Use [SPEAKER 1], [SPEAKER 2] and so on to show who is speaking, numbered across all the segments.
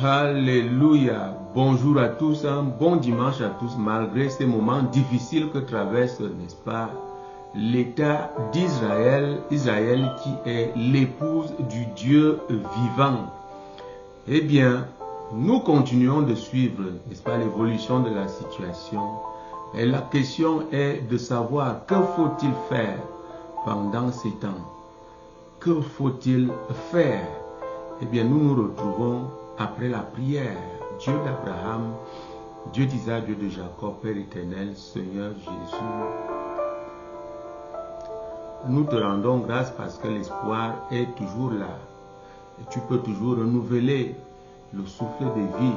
[SPEAKER 1] Alléluia. Bonjour à tous, un bon dimanche à tous, malgré ces moments difficiles que traverse, n'est-ce pas, l'État d'Israël, Israël qui est l'épouse du Dieu vivant. Eh bien, nous continuons de suivre, n'est-ce pas, l'évolution de la situation. Et la question est de savoir que faut-il faire pendant ces temps. Que faut-il faire? Eh bien, nous nous retrouvons après la prière. Dieu d'Abraham, Dieu d'Isaac, Dieu de Jacob, Père éternel, Seigneur Jésus, nous te rendons grâce parce que l'espoir est toujours là. Et tu peux toujours renouveler le souffle de vie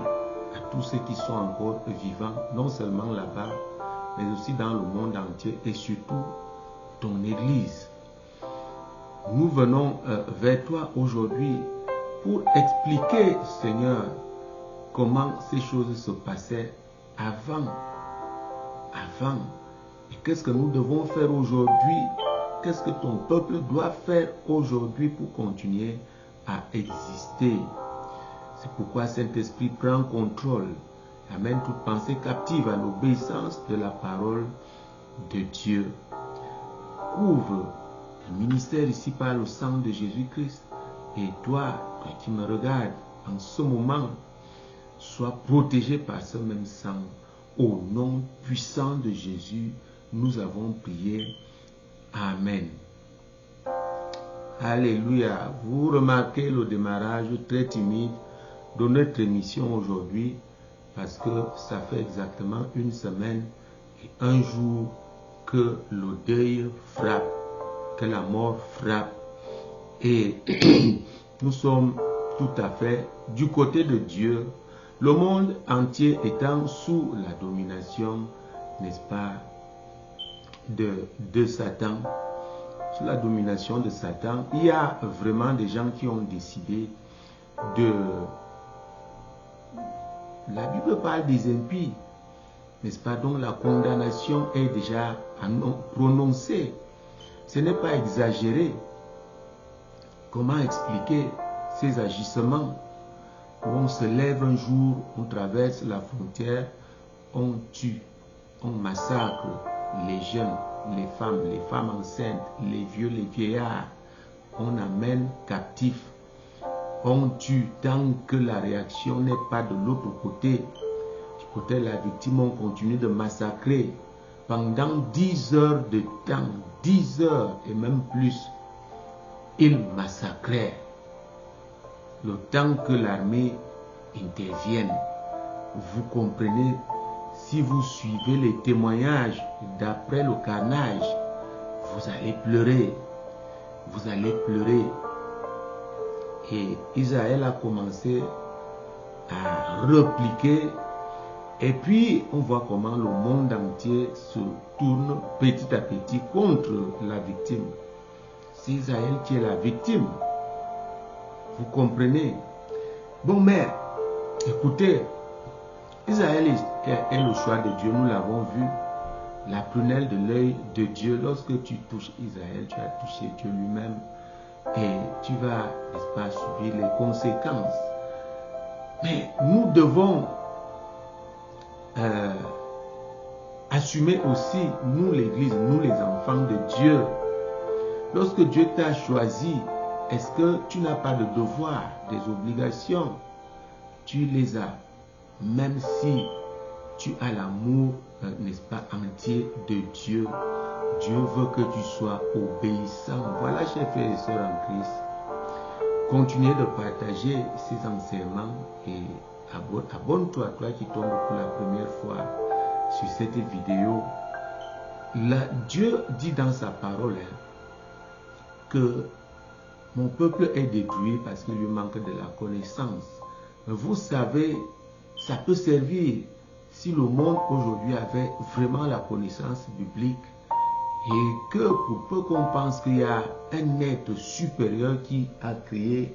[SPEAKER 1] à tous ceux qui sont encore vivants, non seulement là-bas, mais aussi dans le monde entier et surtout ton Église. Nous venons vers toi aujourd'hui pour expliquer, Seigneur, comment ces choses se passaient avant. Et qu'est-ce que nous devons faire aujourd'hui? Qu'est-ce que ton peuple doit faire aujourd'hui pour continuer à exister? C'est pourquoi Saint-Esprit prend contrôle, amène toute pensée captive à l'obéissance de la parole de Dieu. Couvre le ministère ici par le sang de Jésus-Christ. Et toi qui me regardes en ce moment, sois protégé par ce même sang. Au nom puissant de Jésus, nous avons prié. Amen. Alléluia. Vous remarquez le démarrage très timide de notre émission aujourd'hui parce que ça fait exactement une semaine et un jour que le deuil frappe, que la mort frappe. Et nous sommes tout à fait du côté de Dieu, le monde entier étant sous la domination, n'est-ce pas, de Satan. Sous la domination de Satan, il y a vraiment des gens qui ont décidé de... La Bible parle des impies, n'est-ce pas, dont la condamnation est déjà prononcée. Ce n'est pas exagéré. Comment expliquer ces agissements où on se lève un jour, on traverse la frontière, on tue, on massacre les jeunes, les femmes enceintes, les vieux, les vieillards, on amène captifs, on tue tant que la réaction n'est pas de l'autre côté. Du côté de la victime, on continue de massacrer pendant 10 heures de temps, 10 heures et même plus. Ils massacraient le temps que l'armée intervienne. Vous comprenez, si vous suivez les témoignages d'après le carnage, vous allez pleurer. Vous allez pleurer. Et Israël a commencé à repliquer. Et puis, on voit comment le monde entier se tourne petit à petit contre la victime. C'est Israël qui est la victime. Vous comprenez? Bon, mais, écoutez, Israël est le choix de Dieu, nous l'avons vu. La prunelle de l'œil de Dieu. Lorsque tu touches Israël, tu as touché Dieu lui-même. Et tu vas, n'est-ce pas, subir les conséquences. Mais nous devons assumer aussi, nous l'Église, nous les enfants de Dieu. Lorsque Dieu t'a choisi, est-ce que tu n'as pas de devoir, des obligations? Tu les as, même si tu as l'amour, n'est-ce pas, entier de Dieu. Dieu veut que tu sois obéissant. Voilà, chers frères et sœurs en Christ. Continuez de partager ces enseignements et abonne-toi, toi qui tombes pour la première fois sur cette vidéo. Dieu dit dans sa parole que mon peuple est détruit parce qu'il lui manque de la connaissance. Vous savez, ça peut servir si le monde aujourd'hui avait vraiment la connaissance biblique et que pour peu qu'on pense qu'il y a un être supérieur qui a créé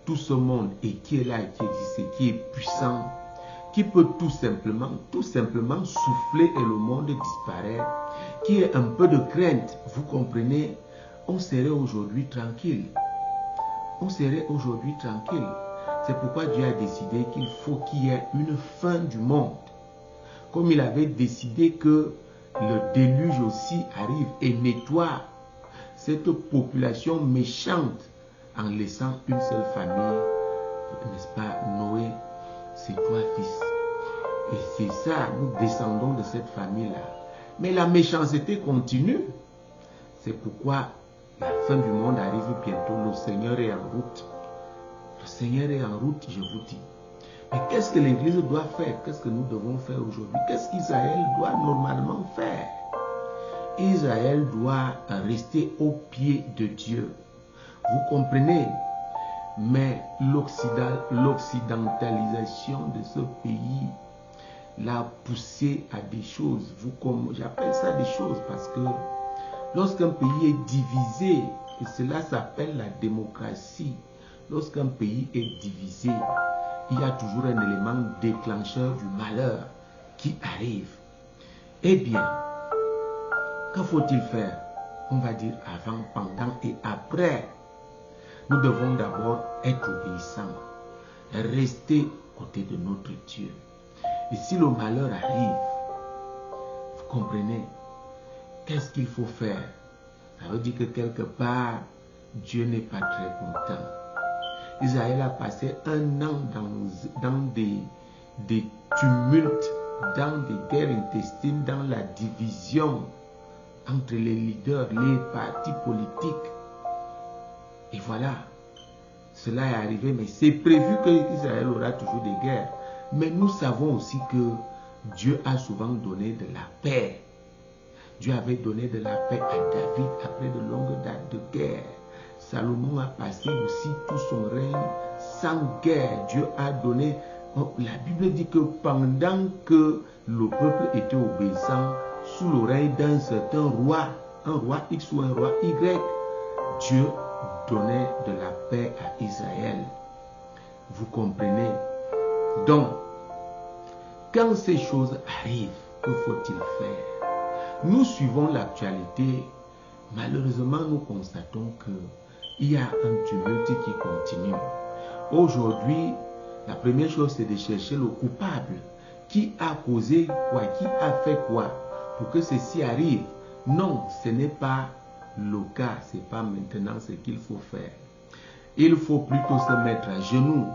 [SPEAKER 1] tout ce monde et qui est là et qui existe et qui est puissant, qui peut tout simplement souffler et le monde disparaît, qui est un peu de crainte, vous comprenez, on serait aujourd'hui tranquille. On serait aujourd'hui tranquille. C'est pourquoi Dieu a décidé qu'il faut qu'il y ait une fin du monde. Comme il avait décidé que le déluge aussi arrive et nettoie cette population méchante en laissant une seule famille, n'est-ce pas, Noé, ses 3 fils. Et c'est ça, nous descendons de cette famille-là. Mais la méchanceté continue. C'est pourquoi la fin du monde arrive bientôt. Le Seigneur est en route. Le Seigneur est en route, je vous dis. Mais qu'est-ce que l'Église doit faire? Qu'est-ce que nous devons faire aujourd'hui? Qu'est-ce qu'Israël doit normalement faire? Israël doit rester au pied de Dieu. Vous comprenez? Mais l'occidentalisation de ce pays l'a poussé à des choses. J'appelle ça des choses parce que lorsqu'un pays est divisé, et cela s'appelle la démocratie, lorsqu'un pays est divisé, il y a toujours un élément déclencheur du malheur qui arrive. Eh bien, que faut-il faire? On va dire avant, pendant et après. Nous devons d'abord être obéissants, rester côté de notre Dieu. Et si le malheur arrive, vous comprenez, qu'est-ce qu'il faut faire? Ça veut dire que quelque part, Dieu n'est pas très content. Israël a passé un an dans des tumultes, dans des guerres intestines, dans la division entre les leaders, les partis politiques. Et voilà, cela est arrivé, mais c'est prévu qu'Israël aura toujours des guerres. Mais nous savons aussi que Dieu a souvent donné de la paix. Dieu avait donné de la paix à David après de longues dates de guerre. Salomon a passé aussi tout son règne sans guerre. Dieu a donné... La Bible dit que pendant que le peuple était obéissant sous le règne d'un certain roi, un roi X ou un roi Y, Dieu donnait de la paix à Israël. Vous comprenez? Donc, quand ces choses arrivent, que faut-il faire? Nous suivons l'actualité. Malheureusement, nous constatons qu'il y a un tumulte qui continue. Aujourd'hui, la première chose, c'est de chercher le coupable. Qui a causé quoi? Qui a fait quoi? Pour que ceci arrive. Non, ce n'est pas le cas. Ce n'est pas maintenant ce qu'il faut faire. Il faut plutôt se mettre à genoux.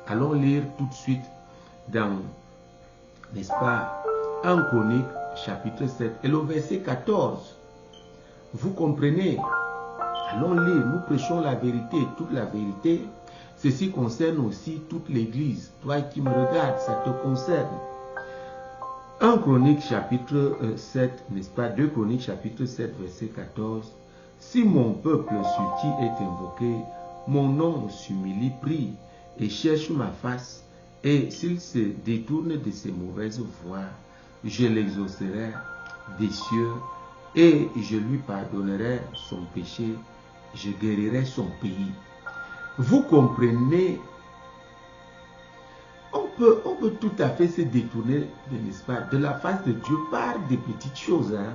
[SPEAKER 1] Allons lire tout de suite dans, n'est-ce pas, 1 Chronique, chapitre 7, et le verset 14. Vous comprenez? Allons lire, nous prêchons la vérité, toute la vérité. Ceci concerne aussi toute l'Église. Toi qui me regardes, ça te concerne. 1 Chronique, chapitre 7, n'est-ce pas, 2 Chroniques, chapitre 7, verset 14. Si mon peuple sur qui est invoqué, mon nom s'humilie, prie et cherche ma face, et s'il se détourne de ses mauvaises voies, je l'exaucerai des cieux et je lui pardonnerai son péché, je guérirai son pays. Vous comprenez, on peut tout à fait se détourner, n'est-ce pas, de la face de Dieu par des petites choses. Hein?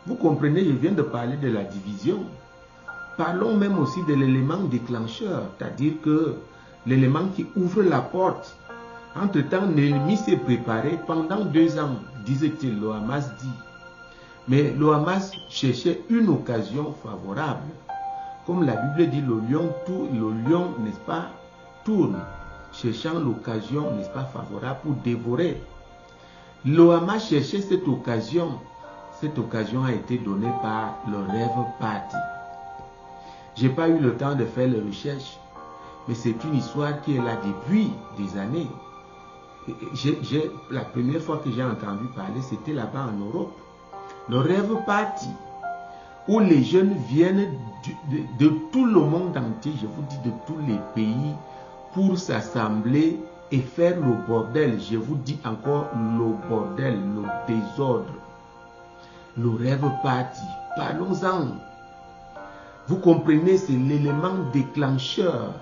[SPEAKER 1] Vous comprenez, je viens de parler de la division. Parlons même aussi de l'élément déclencheur, c'est-à-dire que l'élément qui ouvre la porte. Entre-temps, l'ennemi s'est préparé pendant 2 ans, disait-il, le Hamas dit. Mais le Hamas cherchait une occasion favorable. Comme la Bible dit, le lion, n'est-ce pas, tourne, cherchant l'occasion, n'est-ce pas, favorable pour dévorer. Le Hamas cherchait cette occasion. Cette occasion a été donnée par le Rêve Party. Je n'ai pas eu le temps de faire les recherches, mais c'est une histoire qui est là depuis des années. La première fois que j'ai entendu parler, c'était là-bas en Europe. Le Rêve Party, où les jeunes viennent de tout le monde entier, je vous dis de tous les pays, pour s'assembler et faire le bordel. Je vous dis encore le bordel, le désordre. Le Rêve Party, parlons-en. Vous comprenez, c'est l'élément déclencheur.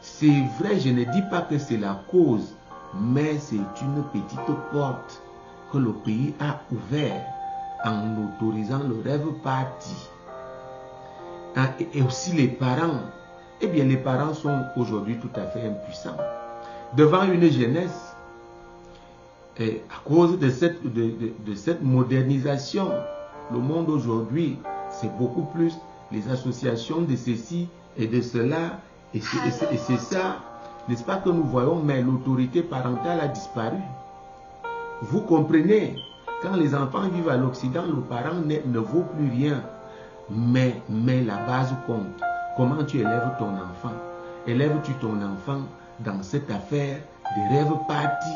[SPEAKER 1] C'est vrai, je ne dis pas que c'est la cause, mais c'est une petite porte que le pays a ouverte en autorisant le Rêve Party. Et aussi les parents eh bien les parents sont aujourd'hui tout à fait impuissants. Devant une jeunesse, et à cause de cette modernisation, le monde aujourd'hui, c'est beaucoup plus les associations de ceci et de cela, et c'est ça, n'est-ce pas, que nous voyons, mais l'autorité parentale a disparu. Vous comprenez, quand les enfants vivent à l'Occident, le parent ne vaut plus rien, mais la base compte. Comment tu élèves ton enfant? Élèves-tu ton enfant dans cette affaire de rêve party,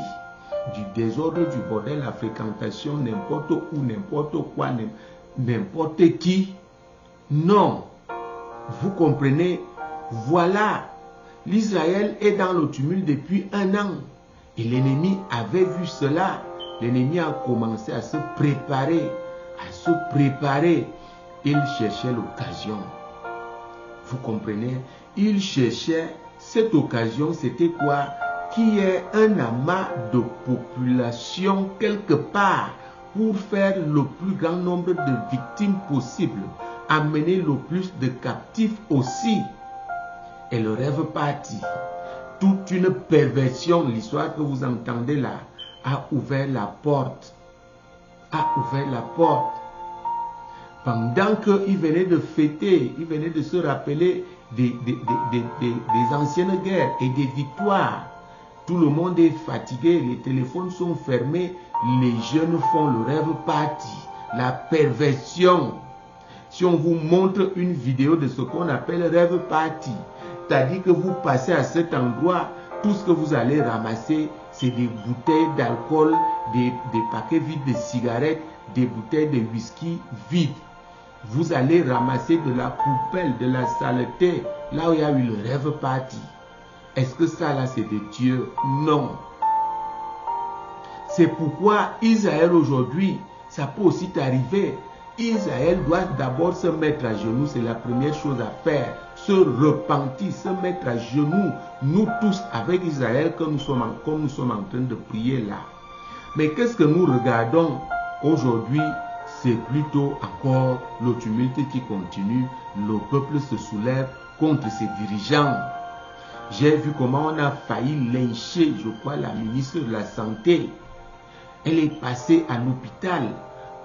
[SPEAKER 1] du désordre, du bordel, la fréquentation, n'importe où, n'importe quoi, n'importe qui? Non. Vous comprenez? Voilà. L'Israël est dans le tumulte depuis 1 an. Et l'ennemi avait vu cela. L'ennemi a commencé à se préparer. Il cherchait l'occasion. Vous comprenez? Il cherchait cette occasion, c'était quoi? Qu'il y ait un amas de population quelque part pour faire le plus grand nombre de victimes possible, amener le plus de captifs aussi. Et le rêve parti, toute une perversion, l'histoire que vous entendez là, a ouvert la porte. Pendant qu'il venait de fêter, il venait de se rappeler des anciennes guerres et des victoires. Tout le monde est fatigué, les téléphones sont fermés, les jeunes font le rêve party, la perversion. Si on vous montre une vidéo de ce qu'on appelle rêve party, c'est-à-dire que vous passez à cet endroit, tout ce que vous allez ramasser, c'est des bouteilles d'alcool, des paquets vides de cigarettes, des bouteilles de whisky vides. Vous allez ramasser de la poubelle, de la saleté, là où il y a eu le rêve party. Est-ce que ça là c'est de Dieu? Non. C'est pourquoi Israël aujourd'hui, ça peut aussi t'arriver. Israël doit d'abord se mettre à genoux, c'est la première chose à faire. Se repentir, se mettre à genoux. Nous tous avec Israël comme nous sommes en train de prier là. Mais qu'est-ce que nous regardons aujourd'hui? C'est plutôt encore le tumulte qui continue. Le peuple se soulève contre ses dirigeants. J'ai vu comment on a failli lyncher, je crois, la ministre de la Santé. Elle est passée à l'hôpital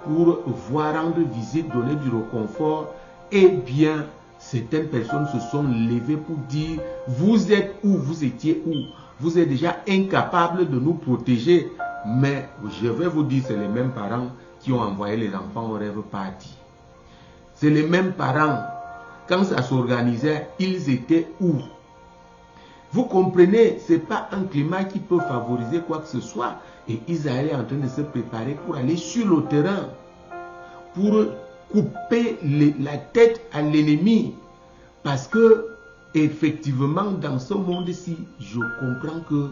[SPEAKER 1] pour voir rendre visite, donner du réconfort. Eh bien, certaines personnes se sont levées pour dire, vous êtes où? Vous étiez où? Vous êtes déjà incapable de nous protéger. Mais je vais vous dire, c'est les mêmes parents qui ont envoyé les enfants au rêve party. C'est les mêmes parents. Quand ça s'organisait, ils étaient où? Vous comprenez, ce n'est pas un climat qui peut favoriser quoi que ce soit. Et Israël est en train de se préparer pour aller sur le terrain, pour couper la tête à l'ennemi. Parce que, effectivement, dans ce monde-ci, je comprends que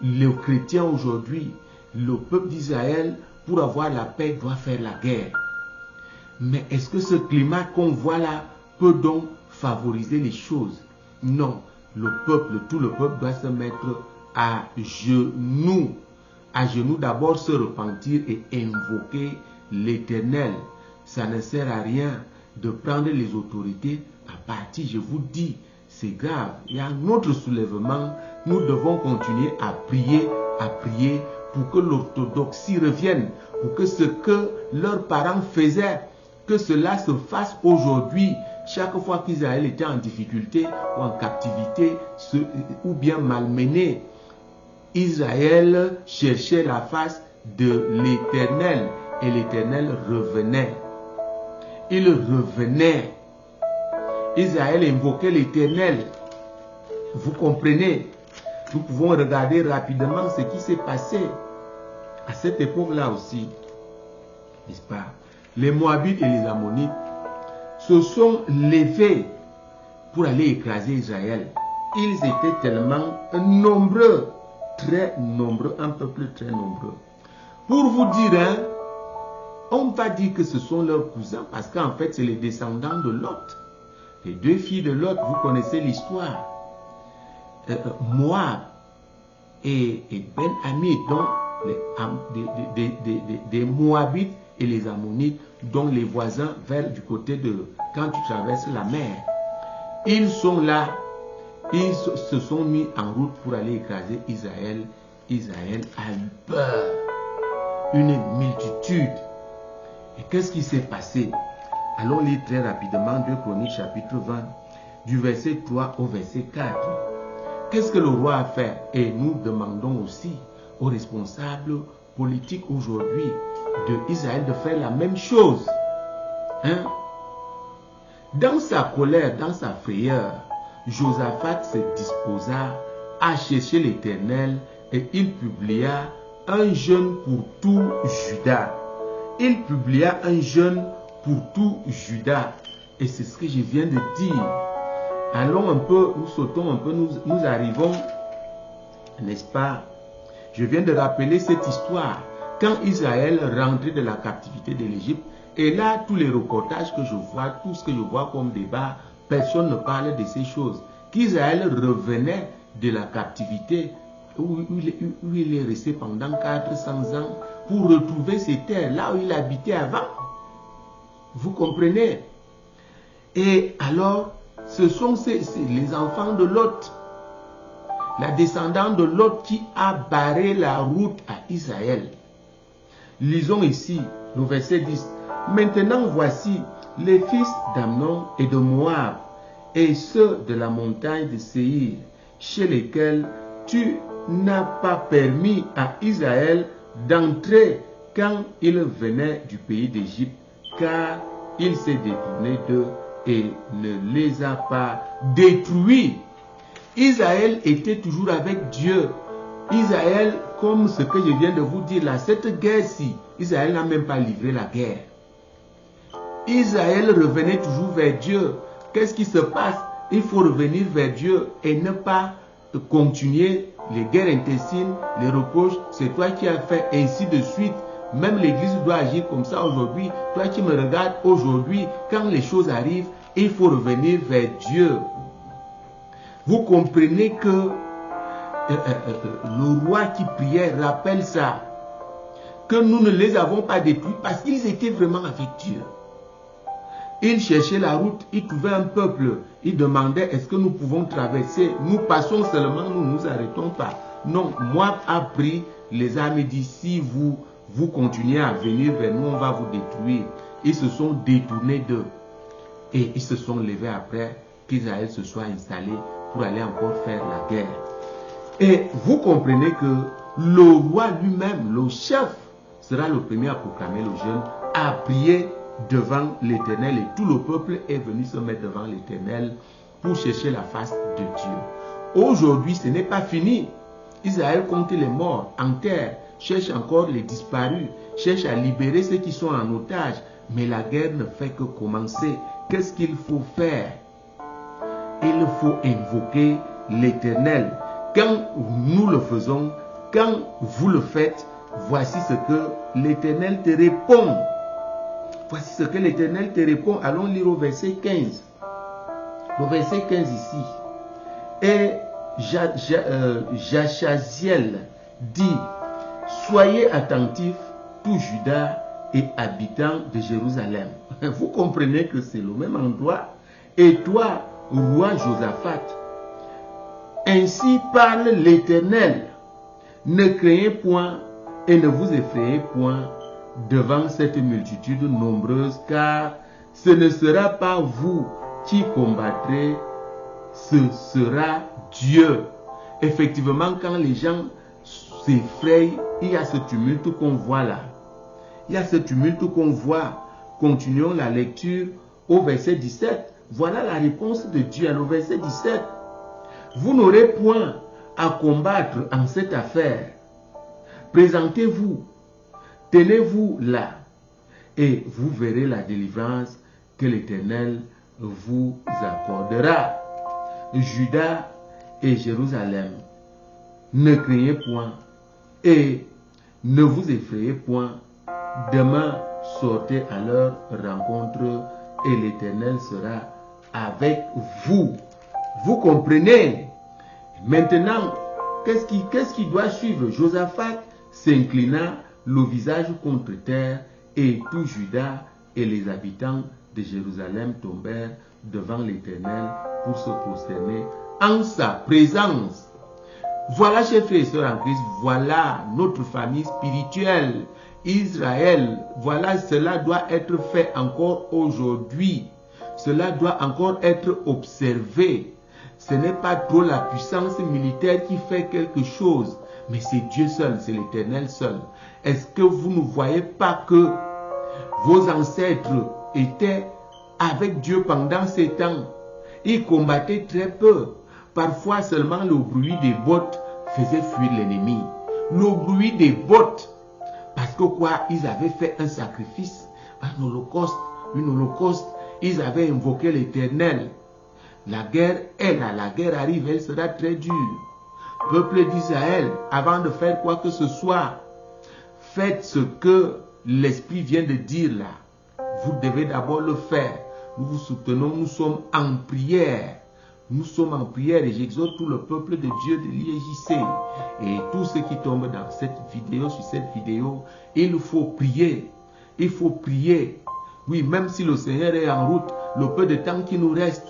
[SPEAKER 1] les chrétiens aujourd'hui, le peuple d'Israël, pour avoir la paix, doit faire la guerre. Mais est-ce que ce climat qu'on voit là peut donc favoriser les choses? Non. Le peuple, tout le peuple doit se mettre à genoux. À genoux d'abord se repentir et invoquer l'Éternel. Ça ne sert à rien de prendre les autorités à partie. Je vous dis, c'est grave. Il y a un autre soulèvement. Nous devons continuer à prier pour que l'orthodoxie revienne, pour que ce que leurs parents faisaient, que cela se fasse aujourd'hui. Chaque fois qu'Israël était en difficulté ou en captivité ou bien malmené, Israël cherchait la face de l'Éternel et l'Éternel revenait. Il revenait. Israël invoquait l'Éternel. Vous comprenez? Nous pouvons regarder rapidement ce qui s'est passé à cette époque-là aussi. N'est-ce pas? Les Moabites et les Ammonites se sont levés pour aller écraser Israël. Ils étaient tellement nombreux, très nombreux, un peuple très nombreux. Pour vous dire, hein, on va dire que ce sont leurs cousins parce qu'en fait, c'est les descendants de Lot. Les 2 filles de Lot, vous connaissez l'histoire. Moab et Ben-Ami, donc des Moabites et les Ammonites, dont les voisins vers du côté de quand tu traverses la mer. Ils sont là ils se sont mis en route pour aller écraser Israël. Israël a eu peur. Une multitude. Et qu'est-ce qui s'est passé? Allons lire très rapidement 2 Chroniques chapitre 20, du verset 3 au verset 4. Qu'est-ce que le roi a fait? Et nous demandons aussi aux responsables politiques aujourd'hui d'Israël de faire la même chose. Hein? Dans sa colère, dans sa frayeur, Josaphat se disposa à chercher l'Éternel et il publia un jeûne pour tout Juda. Il publia un jeûne pour tout Juda. Et c'est ce que je viens de dire. Allons un peu, nous sautons un peu, nous arrivons, n'est-ce pas? Je viens de rappeler cette histoire. Quand Israël rentrait de la captivité de l'Égypte, et là, tous les reportages que je vois, tout ce que je vois comme débat, personne ne parle de ces choses. Qu'Israël revenait de la captivité où il est resté pendant 400 ans pour retrouver ses terres, là où il habitait avant. Vous comprenez? Et alors, ce sont les enfants de Lot, la descendante de Lot qui a barré la route à Israël. Lisons ici le verset 10. Maintenant voici les fils d'Amnon et de Moab et ceux de la montagne de Séhir, chez lesquels tu n'as pas permis à Israël d'entrer quand il venait du pays d'Égypte, car il s'est détourné d'eux et ne les a pas détruits. Israël était toujours avec Dieu. Israël, comme ce que je viens de vous dire là, cette guerre-ci, Israël n'a même pas livré la guerre. Israël revenait toujours vers Dieu. Qu'est-ce qui se passe? Il faut revenir vers Dieu et ne pas continuer les guerres intestines, les reproches. C'est toi qui as fait, ainsi de suite. Même l'Église doit agir comme ça aujourd'hui. Toi qui me regardes aujourd'hui, quand les choses arrivent, il faut revenir vers Dieu. Vous comprenez que le roi qui priait rappelle ça. Que nous ne les avons pas détruits parce qu'ils étaient vraiment avec Dieu. Ils cherchaient la route, ils trouvaient un peuple. Ils demandaient, est-ce que nous pouvons traverser? Nous passons seulement, nous ne nous arrêtons pas. Non, Moab a pris les armes et dit, si vous continuez à venir vers nous, on va vous détruire. Ils se sont détournés d'eux. Et ils se sont levés après qu'Israël se soit installé pour aller encore faire la guerre. Et vous comprenez que le roi lui-même, le chef, sera le premier à proclamer le jeûne, à prier devant l'Éternel, et tout le peuple est venu se mettre devant l'Éternel pour chercher la face de Dieu. Aujourd'hui, ce n'est pas fini. Israël compte les morts en terre, cherche encore les disparus, cherche à libérer ceux qui sont en otage, mais la guerre ne fait que commencer. Qu'est-ce qu'il faut faire? Il faut invoquer l'Éternel. Quand nous le faisons, quand vous le faites, voici ce que l'Éternel te répond. Voici ce que l'Éternel te répond. Allons lire au verset 15. Le verset 15 ici. Et Jachaziel dit, soyez attentifs, tout Juda et habitants de Jérusalem. Vous comprenez que c'est le même endroit. Et toi, roi Josaphat, ainsi parle l'Éternel. Ne craignez point et ne vous effrayez point devant cette multitude nombreuse, car ce ne sera pas vous qui combattrez, ce sera Dieu. Effectivement, quand les gens s'effrayent, il y a ce tumulte qu'on voit là. Il y a ce tumulte qu'on voit. Continuons la lecture au verset 17. Voilà la réponse de Dieu au verset 17. Vous n'aurez point à combattre en cette affaire. Présentez-vous, tenez-vous là, et vous verrez la délivrance que l'Éternel vous accordera. Juda et Jérusalem, ne craignez point et ne vous effrayez point. Demain, sortez à leur rencontre et l'Éternel sera avec vous. Vous comprenez? Maintenant, qu'est-ce qui doit suivre? Josaphat s'inclina le visage contre terre et tout Juda et les habitants de Jérusalem tombèrent devant l'Éternel pour se prosterner en sa présence. Voilà, chers frères et sœurs en Christ, voilà notre famille spirituelle, Israël. Voilà, cela doit être fait encore aujourd'hui. Cela doit encore être observé. Ce n'est pas trop la puissance militaire qui fait quelque chose, mais c'est Dieu seul, c'est l'Éternel seul. Est-ce que vous ne voyez pas que vos ancêtres étaient avec Dieu pendant ces temps? Ils combattaient très peu. Parfois seulement le bruit des bottes faisait fuir l'ennemi. Le bruit des bottes. Parce que quoi? Ils avaient fait un sacrifice, un holocauste, une holocauste. Ils avaient invoqué l'Éternel. La guerre est là, la guerre arrive, elle sera très dure. Peuple d'Israël, avant de faire quoi que ce soit, faites ce que l'Esprit vient de dire là. Vous devez d'abord le faire. Nous vous soutenons, nous sommes en prière. Nous sommes en prière et j'exhorte tout le peuple de Dieu de l'IEJC et tous ceux qui tombent dans cette vidéo, sur cette vidéo, il faut prier. Il faut prier. Oui, même si le Seigneur est en route, le peu de temps qui nous reste,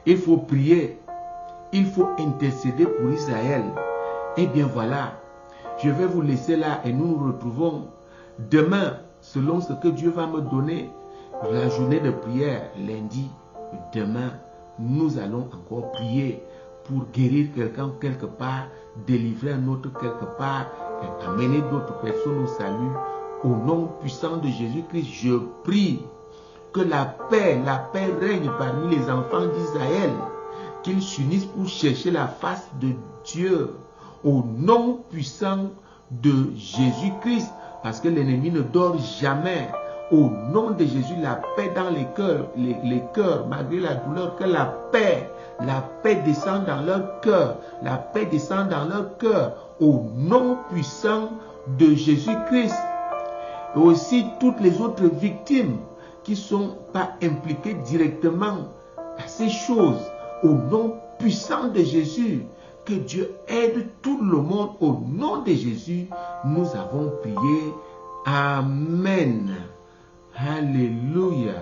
[SPEAKER 1] il faut prier. Il faut intercéder pour Israël. Et bien voilà, je vais vous laisser là et nous nous retrouvons demain, selon ce que Dieu va me donner, la journée de prière, lundi, demain. Nous allons encore prier pour guérir quelqu'un quelque part, délivrer un autre quelque part, et amener d'autres personnes au salut. Au nom puissant de Jésus-Christ, je prie que la paix règne parmi les enfants d'Israël, qu'ils s'unissent pour chercher la face de Dieu. Au nom puissant de Jésus-Christ, parce que l'ennemi ne dort jamais. Au nom de Jésus, la paix dans les cœurs, malgré la douleur, que la paix descende dans leur cœur, la paix descend dans leur cœur, au nom puissant de Jésus-Christ. Et aussi toutes les autres victimes qui ne sont pas impliquées directement à ces choses, au nom puissant de Jésus, que Dieu aide tout le monde, au nom de Jésus, nous avons prié. Amen. Alléluia.